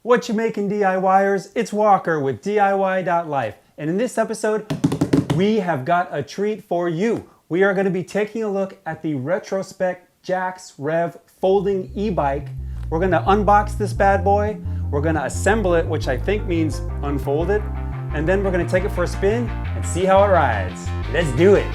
What you making, DIYers? It's Walker with DIWHY.LIFE. And in this episode, we have got a treat for you. We are going to be taking a look at the Retrospec Jax Rev Folding E-bike. We're going to unbox this bad boy. We're going to assemble it, which I think means unfold it. And then we're going to take it for a spin and see how it rides. Let's do it.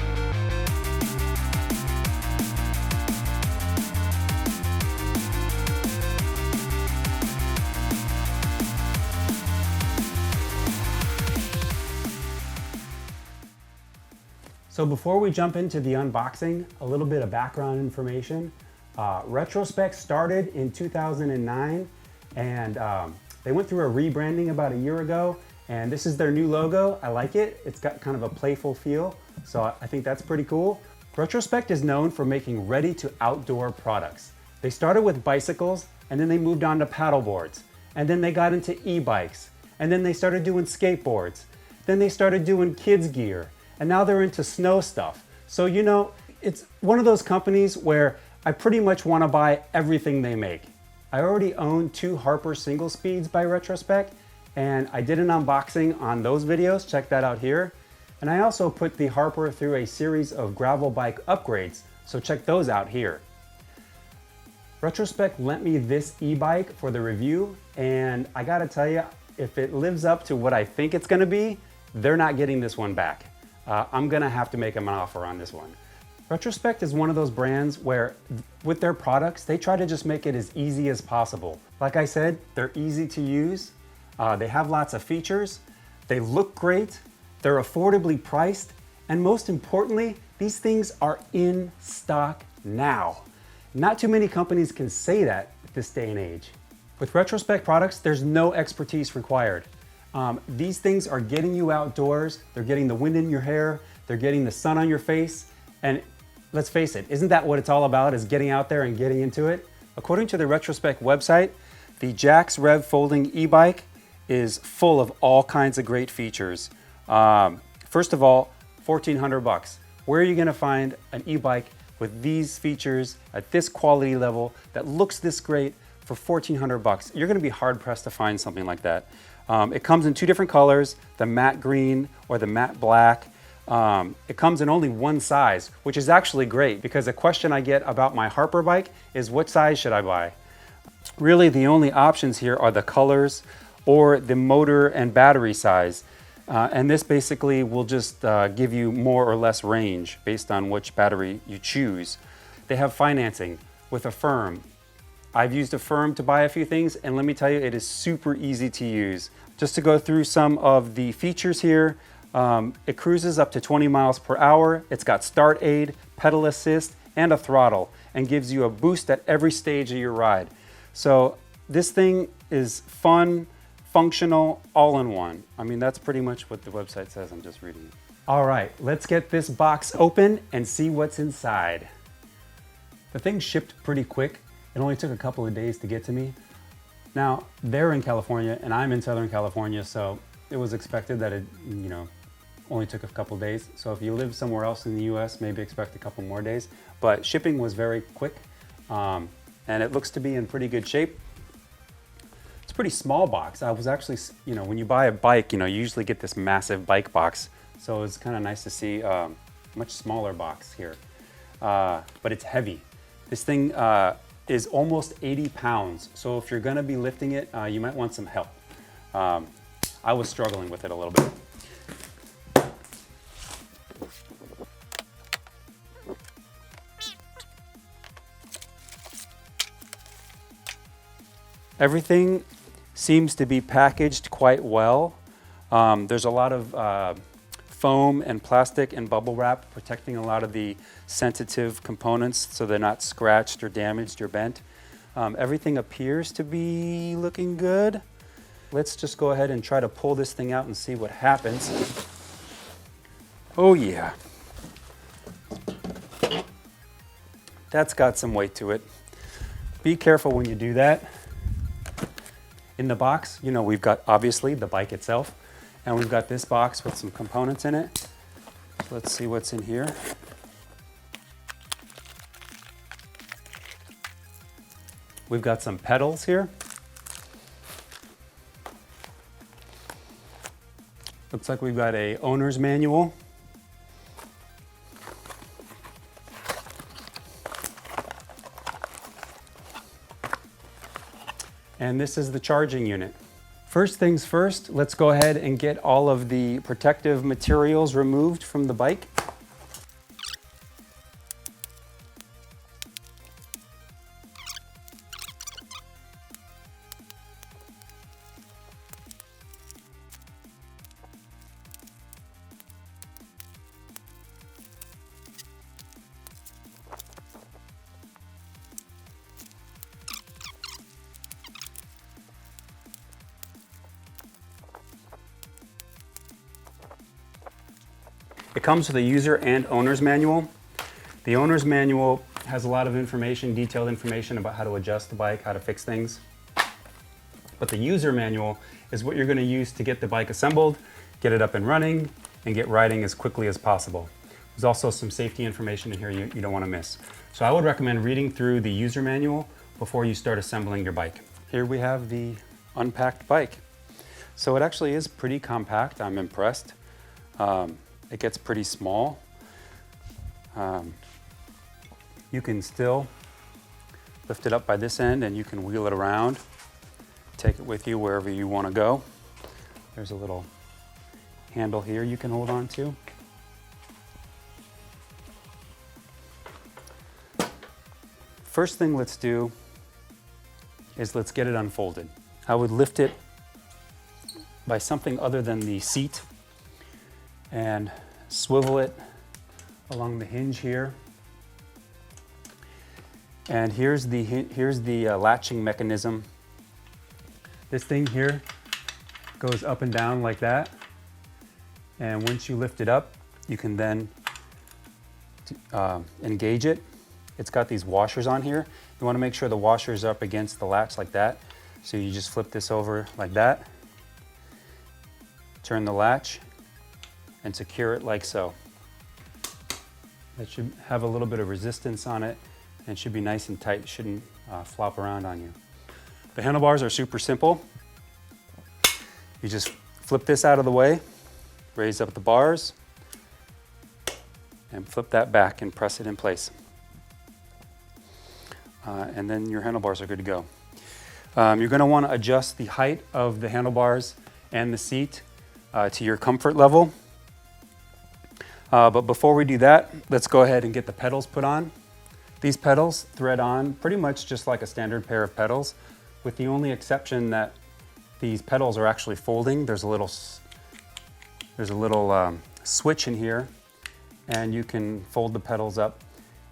So before we jump into the unboxing, a little bit of background information. Retrospec started in 2009 and they went through a rebranding about a year ago, and this is their new logo. I like it. It's got kind of a playful feel, so I think that's pretty cool. Retrospec is known for making ready-to-outdoor products. They started with bicycles, and then they moved on to paddle boards, and then they got into e-bikes, and then they started doing skateboards. Then they started doing kids gear. And now they're into snow stuff. So, you know, it's one of those companies where I pretty much want to buy everything they make. I already own 2 Harper single speeds by Retrospec, and I did an unboxing on those videos. Check that out here. And I also put the Harper through a series of gravel bike upgrades, so check those out here. Retrospec lent me this e-bike for the review, and I gotta tell you, if it lives up to what I think it's gonna be, they're not getting this one back. I'm gonna have to make them an offer on this one. Retrospec is one of those brands where with their products, they try to just make it as easy as possible. Like I said, they're easy to use. They have lots of features. They look great. They're affordably priced. And most importantly, these things are in stock now. Not too many companies can say that at this day and age. With Retrospec products, there's no expertise required. These things are getting you outdoors, they're getting the wind in your hair, they're getting the sun on your face, and let's face it, isn't that what it's all about, is getting out there and getting into it? According to the Retrospec website, the Jax Rev Folding E-bike is full of all kinds of great features. First of all, $1,400. Where are you gonna find an e-bike with these features at this quality level that looks this great for $1,400? You're gonna be hard pressed to find something like that. It comes in 2 different colors, the matte green or the matte black. It comes in only one size, which is actually great because a question I get about my Harper bike is what size should I buy? Really, the only options here are the colors or the motor and battery size. And this basically will just give you more or less range based on which battery you choose. They have financing with Affirm. I've used Affirm to buy a few things, and let me tell you, it is super easy to use. Just to go through some of the features here, it cruises up to 20 miles per hour. It's got start aid, pedal assist, and a throttle, and gives you a boost at every stage of your ride. So this thing is fun, functional, all in one. I mean, that's pretty much what the website says. I'm just reading it. All right, let's get this box open and see what's inside. The thing shipped pretty quick. It only took a couple of days to get to me. Now, they're in California and I'm in Southern California, so it was expected that it, only took a couple of days. So if you live somewhere else in the US, maybe expect a couple more days. But shipping was very quick, and it looks to be in pretty good shape. It's a pretty small box. I was actually, when you buy a bike, you usually get this massive bike box. So it's kind of nice to see a much smaller box here. But it's heavy. This thing, is almost 80 pounds. So if you're gonna be lifting it, you might want some help. I was struggling with it a little bit. Everything seems to be packaged quite well. There's a lot of foam and plastic and bubble wrap protecting a lot of the sensitive components so they're not scratched or damaged or bent. Everything appears to be looking good. Let's just go ahead and try to pull this thing out and see what happens. Oh yeah. That's got some weight to it. Be careful when you do that. In the box, we've got obviously the bike itself, and we've got this box with some components in it. Let's see what's in here. We've got some pedals here. Looks like we've got a owner's manual. And this is the charging unit. First things first, let's go ahead and get all of the protective materials removed from the bike. It comes with a user and owner's manual. The owner's manual has a lot of information, detailed information about how to adjust the bike, how to fix things. But the user manual is what you're going to use to get the bike assembled, get it up and running, and get riding as quickly as possible. There's also some safety information in here you don't want to miss. So I would recommend reading through the user manual before you start assembling your bike. Here we have the unpacked bike. So it actually is pretty compact. I'm impressed. It gets pretty small. You can still lift it up by this end and you can wheel it around, take it with you wherever you want to go. There's a little handle here you can hold on to. First thing let's do is let's get it unfolded. I would lift it by something other than the seat and swivel it along the hinge here. And here's the latching mechanism. This thing here goes up and down like that. And once you lift it up, you can then engage it. It's got these washers on here. You want to make sure the washer's up against the latch like that. So you just flip this over like that, turn the latch, and secure it like so. It should have a little bit of resistance on it and should be nice and tight. It shouldn't flop around on you. The handlebars are super simple. You just flip this out of the way, raise up the bars, and flip that back and press it in place. And then your handlebars are good to go. You're going to want to adjust the height of the handlebars and the seat to your comfort level. But before we do that, let's go ahead and get the pedals put on. These pedals thread on pretty much just like a standard pair of pedals, with the only exception that these pedals are actually folding. There's a little switch in here, and you can fold the pedals up.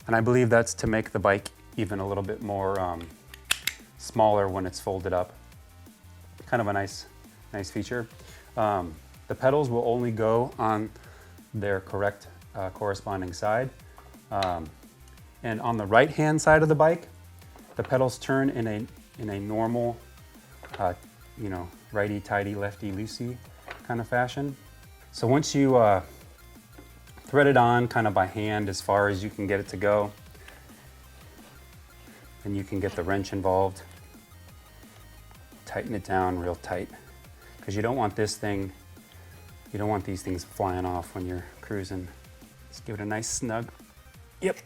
And I believe that's to make the bike even a little bit more smaller when it's folded up. Kind of a nice feature. The pedals will only go on their correct corresponding side. And on the right-hand side of the bike, the pedals turn in a normal, righty-tighty, lefty-loosey kind of fashion. So once you thread it on kind of by hand as far as you can get it to go, and you can get the wrench involved, tighten it down real tight, because you don't want these things flying off when you're cruising. Just give it a nice snug. Yep,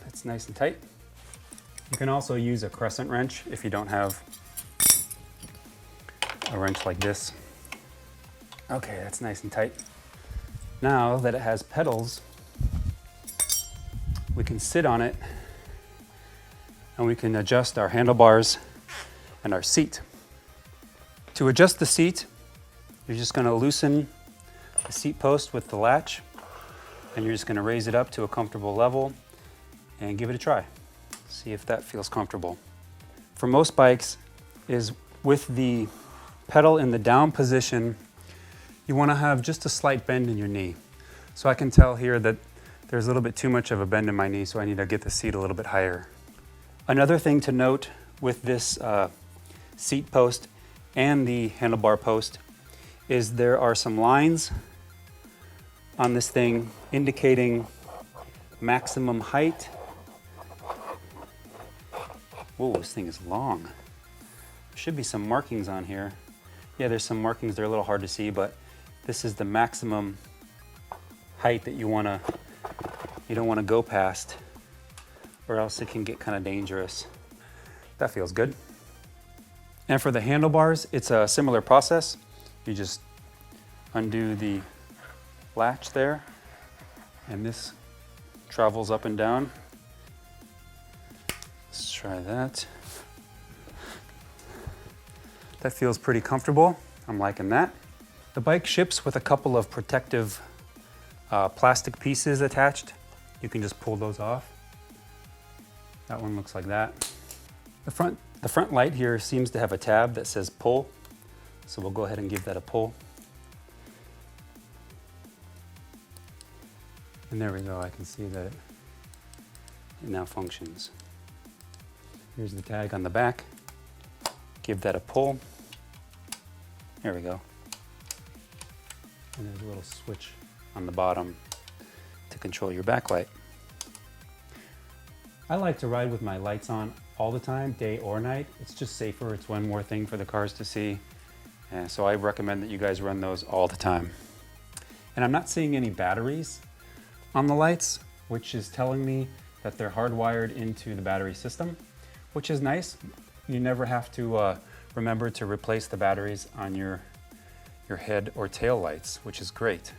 that's nice and tight. You can also use a crescent wrench if you don't have a wrench like this. Okay, that's nice and tight. Now that it has pedals, we can sit on it and we can adjust our handlebars and our seat. To adjust the seat, you're just going to loosen the seat post with the latch, and you're just going to raise it up to a comfortable level and give it a try. See if that feels comfortable. For most bikes, is with the pedal in the down position, you want to have just a slight bend in your knee. So I can tell here that there's a little bit too much of a bend in my knee, so I need to get the seat a little bit higher. Another thing to note with this seat post and the handlebar post is there are some lines on this thing indicating maximum height. Whoa, this thing is long. There should be some markings on here. Yeah, there's some markings. They're a little hard to see, but this is the maximum height that you don't want to go past, or else it can get kind of dangerous. That feels good. And for the handlebars, it's a similar process. You just undo the latch there, and this travels up and down. Let's try that. That feels pretty comfortable. I'm liking that. The bike ships with a couple of protective plastic pieces attached. You can just pull those off. That one looks like that. The front light here seems to have a tab that says pull. So we'll go ahead and give that a pull. And there we go, I can see that it now functions. Here's the tag on the back. Give that a pull. There we go. And there's a little switch on the bottom to control your backlight. I like to ride with my lights on all the time, day or night. It's just safer. It's one more thing for the cars to see. And so I recommend that you guys run those all the time. And I'm not seeing any batteries on the lights, which is telling me that they're hardwired into the battery system, which is nice. You never have to remember to replace the batteries on your head or tail lights, which is great.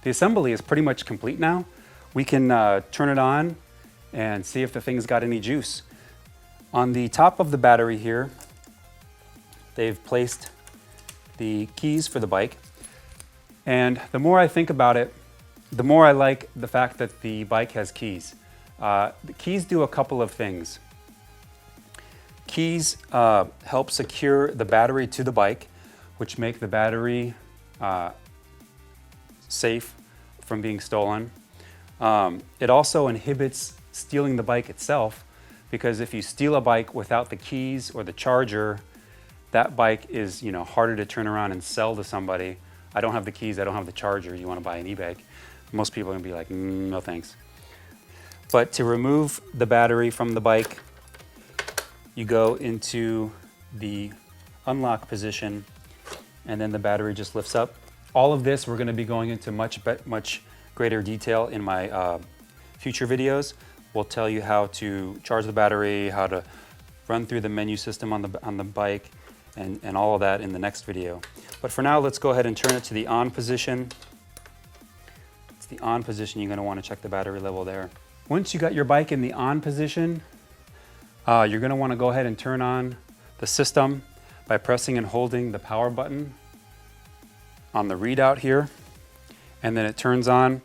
The assembly is pretty much complete now. We can turn it on and see if the thing's got any juice. On the top of the battery here, they've placed the keys for the bike. And the more I think about it, the more I like the fact that the bike has keys. The keys do a couple of things. Keys help secure the battery to the bike, which make the battery safe from being stolen. It also inhibits stealing the bike itself, because if you steal a bike without the keys or the charger, that bike is, harder to turn around and sell to somebody. I don't have the keys, I don't have the charger, you want to buy an e-bike. Most people are gonna be like, no thanks. But to remove the battery from the bike, you go into the unlock position, and then the battery just lifts up. All of this we're gonna be going into much greater detail in my future videos. We'll tell you how to charge the battery, how to run through the menu system on the bike, and all of that in the next video. But for now, let's go ahead and turn it to the on position. It's the on position, you're gonna wanna check the battery level there. Once you got your bike in the on position, you're gonna wanna go ahead and turn on the system by pressing and holding the power button on the readout here. And then it turns on.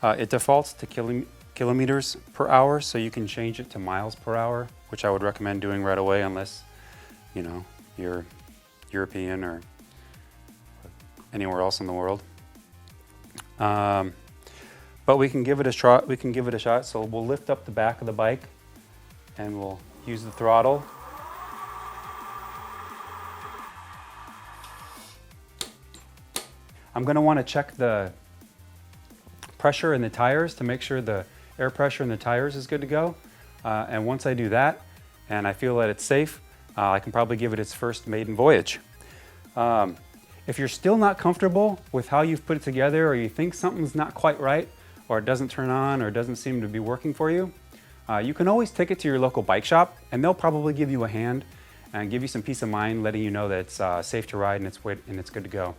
It defaults to kilometers per hour, so you can change it to miles per hour, which I would recommend doing right away unless, you're European or anywhere else in the world. But we can give it a shot. So we'll lift up the back of the bike and we'll use the throttle. I'm going to want to check the pressure in the tires to make sure the air pressure in the tires is good to go. And once I do that and I feel that it's safe, I can probably give it its first maiden voyage. If you're still not comfortable with how you've put it together, or you think something's not quite right, or it doesn't turn on, or it doesn't seem to be working for you, you can always take it to your local bike shop, and they'll probably give you a hand and give you some peace of mind, letting you know that it's safe to ride and it's good to go.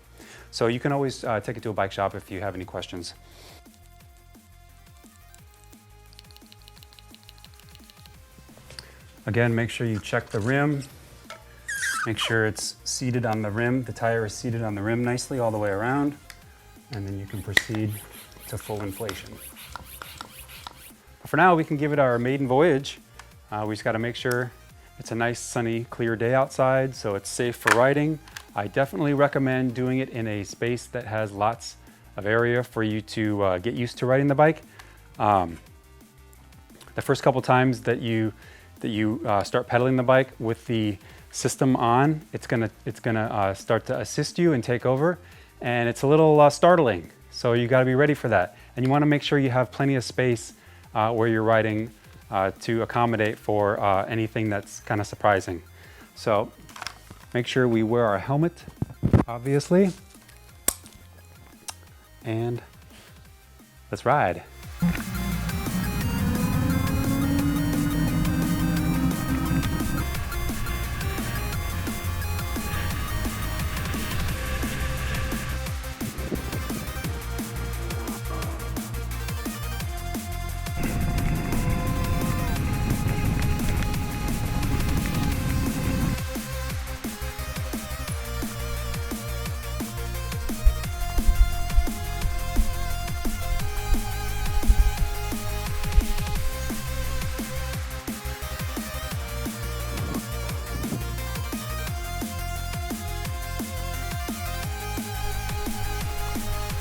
So you can always take it to a bike shop if you have any questions. Again, make sure you check the rim. Make sure it's seated on the rim. The tire is seated on the rim nicely all the way around. And then you can proceed to full inflation. For now, we can give it our maiden voyage. We just gotta make sure it's a nice, sunny, clear day outside, so it's safe for riding. I definitely recommend doing it in a space that has lots of area for you to get used to riding the bike. The first couple times that you start pedaling the bike with the system on, it's gonna start to assist you and take over, and it's a little startling. So you got to be ready for that, and you want to make sure you have plenty of space where you're riding to accommodate for anything that's kind of surprising. So make sure we wear our helmet, obviously, and let's ride.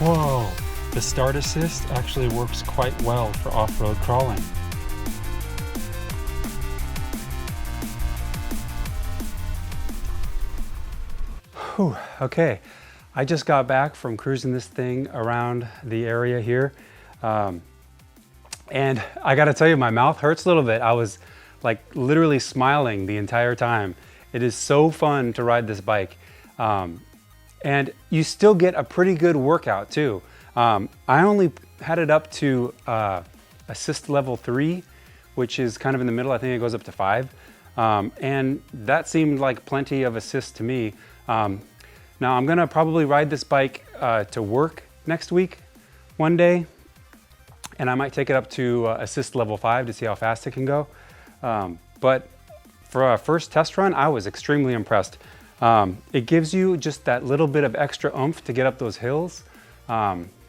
Whoa, the start assist actually works quite well for off-road crawling. Whew, okay, I just got back from cruising this thing around the area here. And I gotta tell you, my mouth hurts a little bit. I was like literally smiling the entire time. It is so fun to ride this bike. And you still get a pretty good workout too. I only had it up to assist level 3, which is kind of in the middle. I think it goes up to 5. And that seemed like plenty of assist to me. Now I'm gonna probably ride this bike to work next week one day, and I might take it up to assist level 5 to see how fast it can go. But for a first test run, I was extremely impressed. It gives you just that little bit of extra oomph to get up those hills.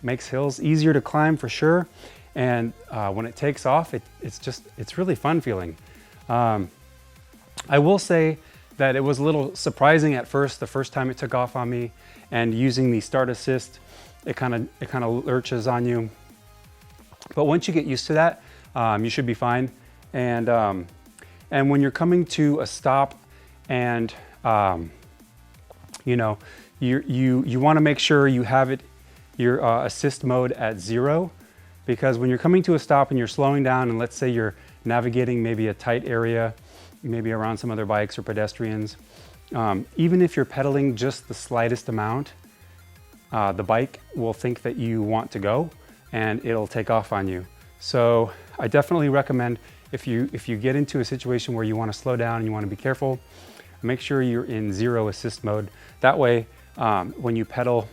Makes hills easier to climb for sure. And when it takes off, it's really fun feeling. I will say that it was a little surprising at first, the first time it took off on me, and using the start assist, it kind of lurches on you. But once you get used to that, you should be fine. And when you're coming to a stop and you know, you want to make sure you have your assist mode at 0, because when you're coming to a stop and you're slowing down, and let's say you're navigating maybe a tight area, maybe around some other bikes or pedestrians, even if you're pedaling just the slightest amount, the bike will think that you want to go and it'll take off on you. So I definitely recommend, if you get into a situation where you want to slow down and you want to be careful, make sure you're in 0 assist mode. That way, when you pedal,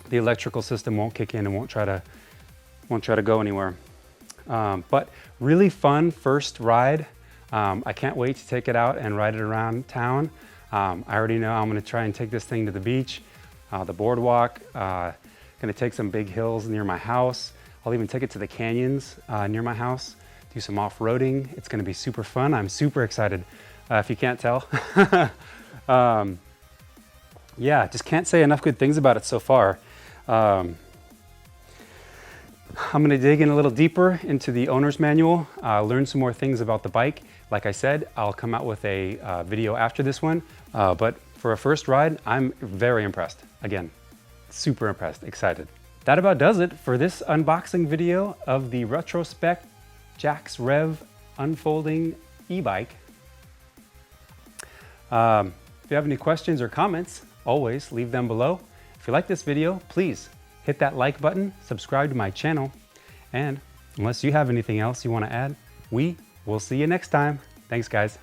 the electrical system won't kick in and won't try to go anywhere. But really fun first ride. I can't wait to take it out and ride it around town. I already know I'm going to try and take this thing to the beach, the boardwalk. Going to take some big hills near my house. I'll even take it to the canyons near my house. Do some off-roading. It's going to be super fun. I'm super excited. If you can't tell. Yeah, just can't say enough good things about it so far. I'm going to dig in a little deeper into the owner's manual, learn some more things about the bike. Like I said, I'll come out with a video after this one, but for a first ride, I'm very impressed. Again, super impressed, excited. That about does it for this unboxing video of the Retrospec Jax Rev Unfolding E-bike. If you have any questions or comments, always leave them below. If you like this video, please hit that like button, subscribe to my channel, and unless you have anything else you want to add, we will see you next time. Thanks, guys.